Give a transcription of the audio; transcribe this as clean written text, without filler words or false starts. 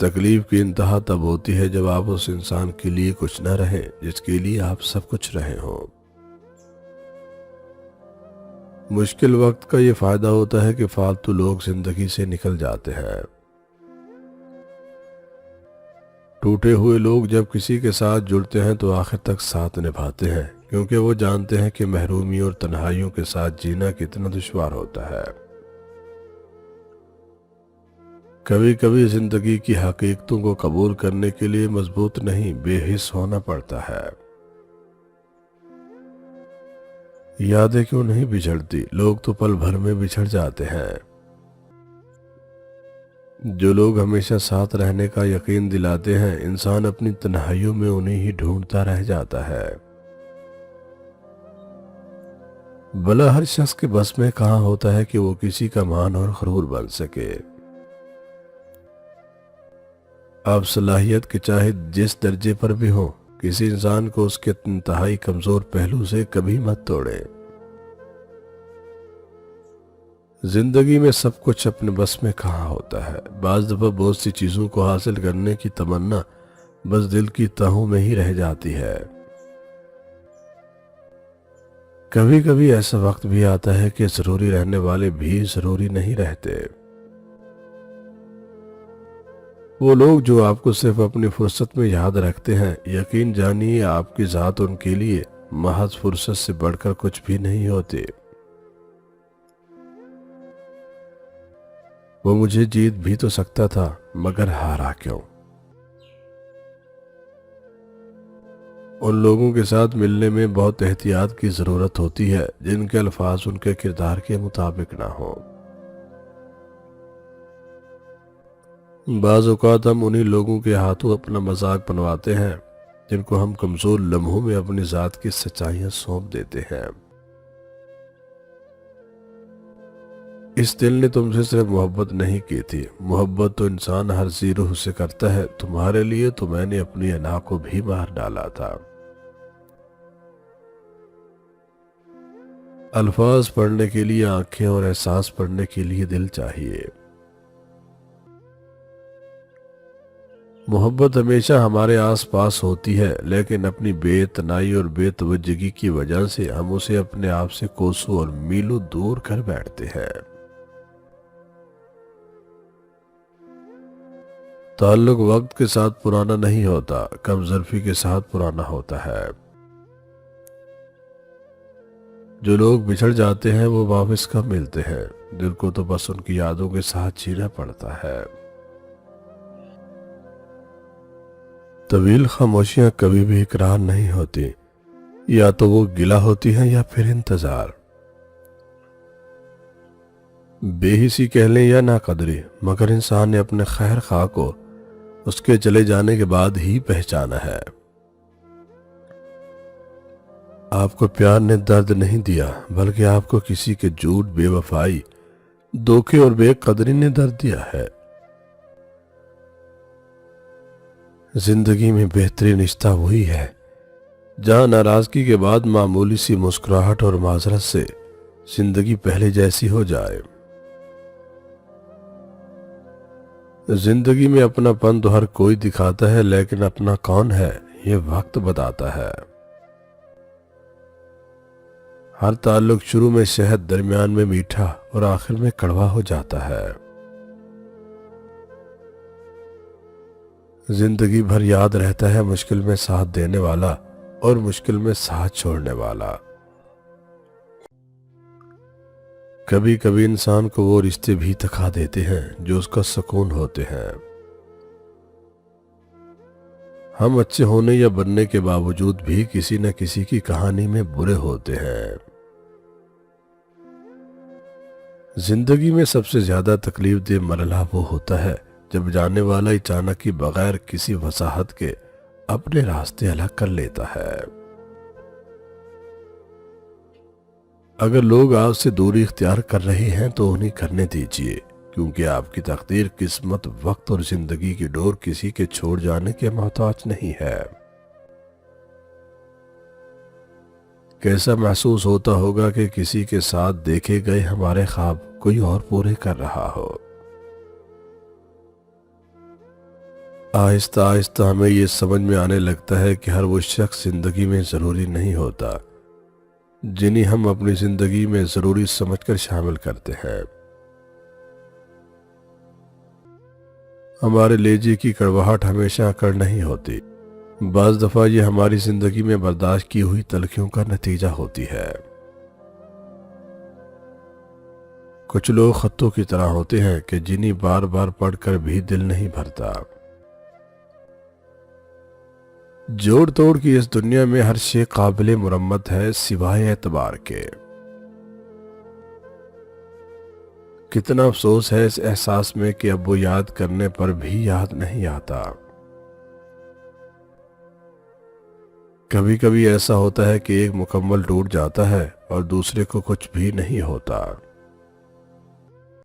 तकलीफ की इंतहा तब होती है जब आप उस इंसान के लिए कुछ न रहे जिसके लिए आप सब कुछ रहे हो। मुश्किल वक्त का ये फायदा होता है कि फालतू लोग जिंदगी से निकल जाते हैं। टूटे हुए लोग जब किसी के साथ जुड़ते हैं तो आखिर तक साथ निभाते हैं, क्योंकि वो जानते हैं कि महरूमी और तन्हाइयों के साथ जीना कितना दुश्वार होता है। कभी कभी जिंदगी की हकीकतों को कबूल करने के लिए मजबूत नहीं, बेहिस होना पड़ता है। यादें क्यों नहीं बिछड़ती, लोग तो पल भर में बिछड़ जाते हैं। जो लोग हमेशा साथ रहने का यकीन दिलाते हैं, इंसान अपनी तन्हाइयों में उन्हें ही ढूंढता रह जाता है। भला हर शख्स के बस में कहाँ होता है कि वो किसी का मान और गरूर बन सके। आप सलाहियत के चाहे जिस दर्जे पर भी हो, किसी इंसान को उसके इंतहाई कमजोर पहलू से कभी मत तोड़े। जिंदगी में सब कुछ अपने बस में कहाँ होता है। बाज दफा बहुत सी चीजों को हासिल करने की तमन्ना बस दिल की तहों में ही रह जाती है। कभी कभी ऐसा वक्त भी आता है कि जरूरी रहने वाले भी जरूरी नहीं रहते। वो लोग जो आपको सिर्फ अपनी फुर्सत में याद रखते हैं, यकीन जानिए आपकी जात उनके लिए महज फुर्सत से बढ़कर कुछ भी नहीं होती। वो मुझे जीत भी तो सकता था, मगर हारा क्यों। उन लोगों के साथ मिलने में बहुत एहतियात की जरूरत होती है जिनके अल्फाज उनके किरदार के मुताबिक ना हो। बाज औकात हम उन्हीं लोगों के हाथों अपना मजाक बनवाते हैं जिनको हम कमजोर लम्हों में अपनी जात की सच्चाइयां सौंप देते हैं। इस दिल ने तुमसे सिर्फ मोहब्बत नहीं की थी, मोहब्बत तो इंसान हर जी रूह से करता है। तुम्हारे लिए तो मैंने अपनी अना को भी मार डाला था। अल्फाज पढ़ने के लिए आंखें और एहसास पढ़ने के लिए दिल चाहिए। मोहब्बत हमेशा हमारे आसपास होती है, लेकिन अपनी बेतनाई और बेतवज्जगी की वजह से हम उसे अपने आप से कोसों और मीलों दूर कर बैठते हैं। ताल्लुक वक्त के साथ पुराना नहीं होता, कमजरफी के साथ पुराना होता है। जो लोग बिछड़ जाते हैं वो वापस कब मिलते हैं। दिल को तो बस उनकी यादों के साथ जीना पड़ता है। तवील खामोशियां कभी भी इकरार नहीं होती, या तो वो गिला होती हैं या फिर इंतजार। बेहिसी कह लें या नाकदरी, मगर इंसान ने अपने खैर खा को उसके चले जाने के बाद ही पहचाना है। आपको प्यार ने दर्द नहीं दिया, बल्कि आपको किसी के झूठ, बेवफाई, धोखे और बेकदरी ने दर्द दिया है। जिंदगी में बेहतरीन रिश्ता वही है जहां नाराजगी के बाद मामूली सी मुस्कुराहट और माजरत से जिंदगी पहले जैसी हो जाए। जिंदगी में अपनापन तो हर कोई दिखाता है, लेकिन अपना कौन है ये वक्त बताता है। हर ताल्लुक शुरू में शहद, दरमियान में मीठा और आखिर में कड़वा हो जाता है। जिंदगी भर याद रहता है मुश्किल में साथ देने वाला और मुश्किल में साथ छोड़ने वाला। कभी कभी इंसान को वो रिश्ते भी थका देते हैं जो उसका सुकून होते हैं। हम अच्छे होने या बनने के बावजूद भी किसी न किसी की कहानी में बुरे होते हैं। जिंदगी में सबसे ज्यादा तकलीफ दे मरहला वो होता है जब जाने वाला अचानक ही बगैर किसी वसाहत के अपने रास्ते अलग कर लेता है। अगर लोग आपसे दूरी इख्तियार कर रहे हैं तो उन्हें करने दीजिए, क्योंकि आपकी तकदीर, किस्मत, वक्त और जिंदगी की डोर किसी के छोड़ जाने के मोहताज नहीं है। कैसा महसूस होता होगा कि किसी के साथ देखे गए हमारे ख्वाब कोई और पूरे कर रहा हो। आहिस्ता आहिस्ता हमें ये समझ में आने लगता है कि हर वो शख्स जिंदगी में ज़रूरी नहीं होता जिन्हें हम अपनी ज़िंदगी में ज़रूरी समझकर शामिल करते हैं। हमारे लेजे की कड़वाहट हमेशा अकड़ नहीं होती, बाज़ दफ़ा ये हमारी ज़िंदगी में बर्दाश्त की हुई तलखियों का नतीजा होती है। कुछ लोग खत्तों की तरह होते हैं कि जिन्हें बार बार पढ़कर भी दिल नहीं भरता। जोड़ तोड़ की इस दुनिया में हर शे काबिल मुरम्मत है सिवाय एतबार के। कितना अफसोस है इस एहसास में कि अब वो याद करने पर भी याद नहीं आता। कभी कभी ऐसा होता है कि एक मुकम्मल टूट जाता है और दूसरे को कुछ भी नहीं होता।